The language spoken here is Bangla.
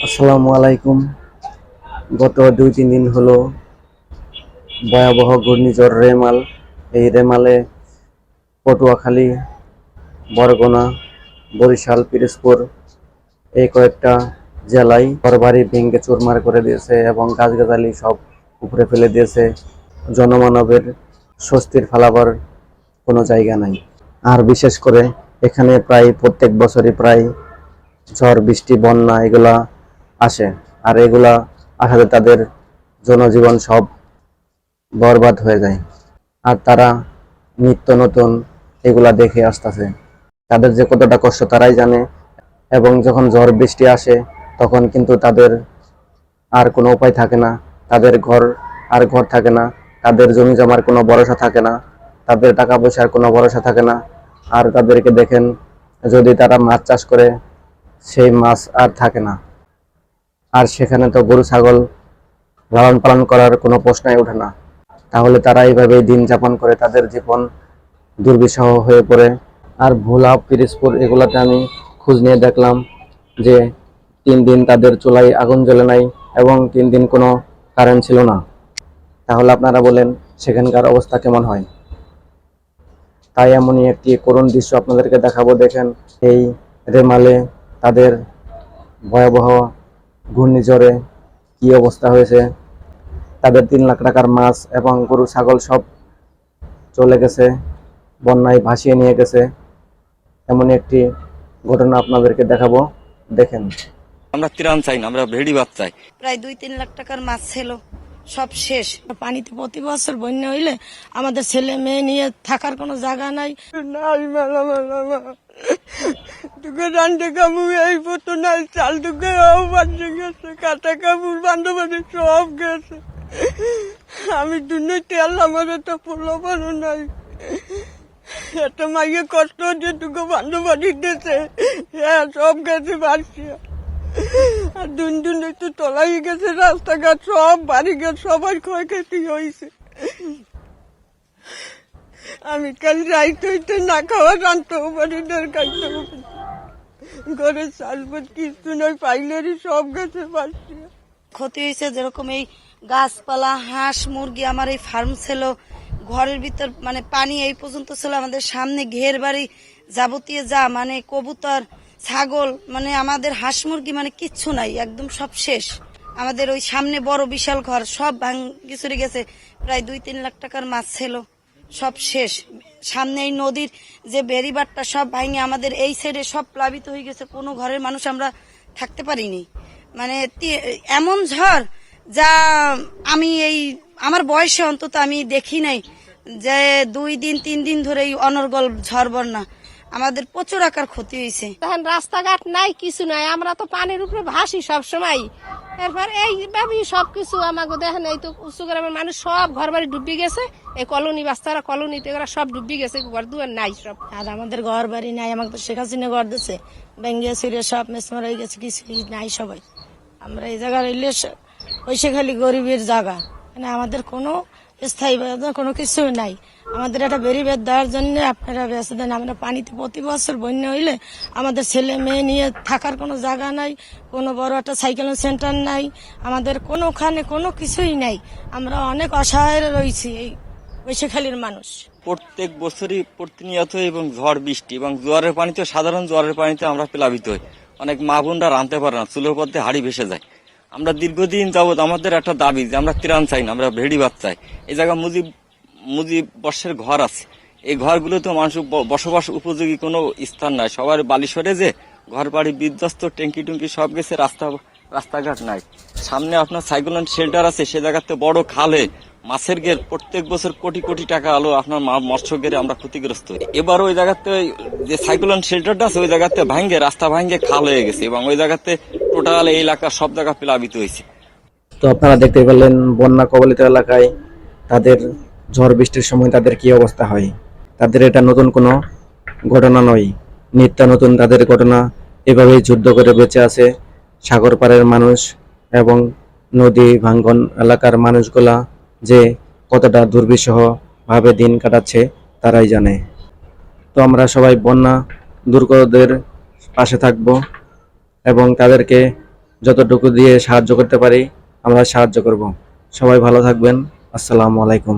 আসসালামু আলাইকুম। গত 2-3 দিন হলো ভয়াবহ ঘূর্ণিঝড় রেমাল। এই রেমালে পটুয়াখালী, বরগুনা, বরিশাল, পিরোজপুর এই কয়েকটা জেলায় ঘরবাড়ি ভেঙে চুরমার করে দিয়েছে এবং গাছগাছালি সব উপরে ফেলে দিয়েছে। জনমানবের স্বস্তির ফালাবার কোনো জায়গা নাই। আর বিশেষ করে এখানে প্রায় প্রত্যেক বছরই প্রায় ঝড় বৃষ্টি বন্যা এগুলা আসে। আর এগুলা আসাতে তাদের জনজীবন সব বরবাদ হয়ে যায়। আর তারা নিত্য নতুন এগুলা দেখে আসতেছে। তাদের যে কতটা কষ্ট তারাই জানে। এবং যখন ঝড় বৃষ্টি আসে তখন কিন্তু তাদের আর কোনো উপায় থাকে না। তাদের ঘর থাকে না, তাদের জমি জমার কোনো ভরসা থাকে না, তাদের টাকা পয়সার কোনো ভরসা থাকে না। আর তাদেরকে দেখেন, যদি তারা মাছ চাষ করে সেই মাছ আর থাকে না। আর সেখানে তো গরু ছাগল লালন পালন করার কোনো প্রশ্নই ওঠে না। তাহলে তারা এইভাবেই দিন যাপন করে, তাদের জীবন দুর্বিষহ হয়ে পড়ে। আর ভোলা, পিরোজপুর এগুলাতে আমি খোঁজ নিয়ে দেখলাম যে 3 দিন তাদের চুলায় আগুন জ্বলে নাই এবং 3 দিন কোনো কারেন্ট ছিল না। তাহলে আপনারা বলেন সেখানকার অবস্থা কেমন হয়। তাই এমনই একটি করুণ দৃশ্য আপনাদেরকে দেখাবো। দেখেন এই রেমালে তাদের ভয়াবহ ঘূর্ণিঝড়ে কি অবস্থা হয়েছে। তাদের 3 লাখ টাকার মাছ এবং গরু ছাগল সব চলে গেছে, বন্যায় ভাসিয়ে নিয়ে গেছে। এমন একটি ঘটনা আপনাদেরকে দেখাবো, দেখেন। আমরা ত্রাণ চাই না, আমরা ভেড়ি ভাত চাই। প্রায় 2-3 লাখ টাকার মাছ ছিল, সব শেষ। পানিতে প্রতি বছর বন্যা হইলে আমাদের ছেলে মেয়ে নিয়ে থাকার কোনো জায়গা নাই। নাই মেলা মেলা দুটো রান্ডে কামড় এই পতো নাই, চাল দুটো বাড়ছে গেছে, কাটা কামড় বান্ধবান্ধব সব গেছে। আমি দুনিয়া তেল আমার একটা প্রলোভনও নাই। একটা মাইয়ে কষ্ট হচ্ছে, দুটো বান্ধবান্ধব দিতেছে, হ্যাঁ সব গেছে বাড়ছে। আর দুন একটু তলাই গেছে, রাস্তাঘাট সব বাড়িঘাট সবাই ক্ষয়ক্ষতি হয়েছে। আমি কাল রাইতে হইতে না খাওয়া জানতেও পারি না, খাইতেও পারি। ঘরের চালপত কিছু নয়, পাইলেরই সব গেছে বাড়ছে। ক্ষতি হয়েছে যেরকম এই গাছপালা, হাঁস মুরগি, আমার এই ফার্ম ছিল, ঘরের ভিতর মানে পানি এই পর্যন্ত ছিল। আমাদের সামনে ঘের বাড়ি যাবতীয় যা মানে কবুতর, ছাগল, মানে আমাদের হাঁস মুরগি মানে কিচ্ছু নাই, একদম সব শেষ। আমাদের ওই সামনে বড় বিশাল ঘর সব ভাঙ্গি চুরে গেছে। প্রায় 2-3 লাখ টাকার মাছ ছিল, সব শেষ। সামনে এই নদীর যে বেড়িবারটা সব ভাঙে আমাদের এই সাইডে সব প্লাবিত হয়ে গেছে। কোনো ঘরের মানুষ আমরা থাকতে পারিনি। মানে এমন ঝড় যা আমি এই আমার বয়সে অন্তত আমি দেখি নাই, যে 2-3 দিন ধরে এই অনর্গল ঝড় বন্যা। আমাদের প্রচুর আকার ক্ষতি হয়েছে। তখন রাস্তাঘাট নাই, কিছু নাই, আমরা তো পানির উপরে ভাসি সব সময়। এরপর এইভাবেই সবকিছু আমাকে দেখেন, এই তো উঁচু গ্রামের মানুষ সব ঘর বাড়ি ডুবি গেছে। এই কলোনি বাচ্চারা কলোনিতে ওরা সব ডুবি গেছে, ঘর দুয়ার নাই সব। আর আমাদের ঘর বাড়ি নাই, আমাকে তো শেখ হাসিনা ঘর দিচ্ছে, ব্যাঙ্গে ছিঁড়ে সব মেসমার হয়ে গেছে, কিছু নাই সবাই। আমরা এই জায়গা রইলে ওইসে খালি গরিবের জায়গা, মানে আমাদের কোনো স্থায়ী কোনো কিছু নাই। আমাদের একটা বেরিবেদ দেওয়ার জন্য আপনারা ব্যস্ত দেন। আমরা পানিতে প্রতি বছর বন্যা হইলে আমাদের ছেলে মেয়ে নিয়ে থাকার কোনো জায়গা নাই, কোনো বড় একটা সাইকেল সেন্টার নাই, আমাদের কোনোখানে কোনো কিছুই নাই। আমরা অনেক অসহায় রয়েছি এই বৈশাখালীর মানুষ। প্রত্যেক বছরই প্রতিনিয়ত এবং ঝড় বৃষ্টি এবং জোয়ারের পানিতে, সাধারণ জোয়ারের পানিতে আমরা প্লাবিত হই। অনেক মা বোনরা রাঁধতে পারে না, চুলোর পথে হাড়ি ভেসে যায়। আমরা দীর্ঘদিন যাবৎ আমাদের একটা দাবি যে আমরা ত্রাণ চাই না, আমরা ভেড়ি ভাত চাই। এই জায়গায় মুজিব বর্ষের ঘর আছে, এই ঘরগুলোতে মানুষ বসবাস উপযোগী কোনো স্থান নাই। সবার বালি সরে যে ঘর বাড়ি বিধ্বস্ত, ট্যাঙ্কি টুঙ্কি সব গেছে, রাস্তাঘাট নাই। সামনে আপনার সাইক্লোন শেল্টার আছে, সে জায়গাতে বড় খালে মাছের গের, প্রত্যেক বছর কোটি কোটি টাকা আলো আপনার মৎস্য গেরে আমরা ক্ষতিগ্রস্ত। এবার ওই জায়গাতে যে সাইক্লোন শেল্টারটা আছে ওই জায়গাতে ভাঙ্গে, রাস্তা ভাঙ্গে খাল হয়ে গেছে এবং ওই জায়গাতে টোটাল এই এলাকা সব জায়গা প্লাবিত হয়েছে। তো আপনারা দেখতে পেলেন বন্যা কবলিত এলাকায় তাদের ঝড় বৃষ্টির সময় তাদের কি অবস্থা হয়। তাদের এটা নতুন কোনো ঘটনা নয়, নিত্য নতুন তাদের ঘটনা। এভাবেই যুদ্ধ করে বেঁচে আছে সাগর পাড়ের মানুষ এবং নদী ভাঙ্গন এলাকার মানুষগুলা, যে কতটা দুর্বিষহ ভাবে দিন কাটাচ্ছে তারাই জানে। তো আমরা সবাই বন্যা দুর্গতদের পাশে থাকব এবং তাদেরকে যতটুকু দিয়ে সাহায্য করতে পারি আমরা সাহায্য করব। সবাই ভালো থাকবেন। আসসালামু আলাইকুম।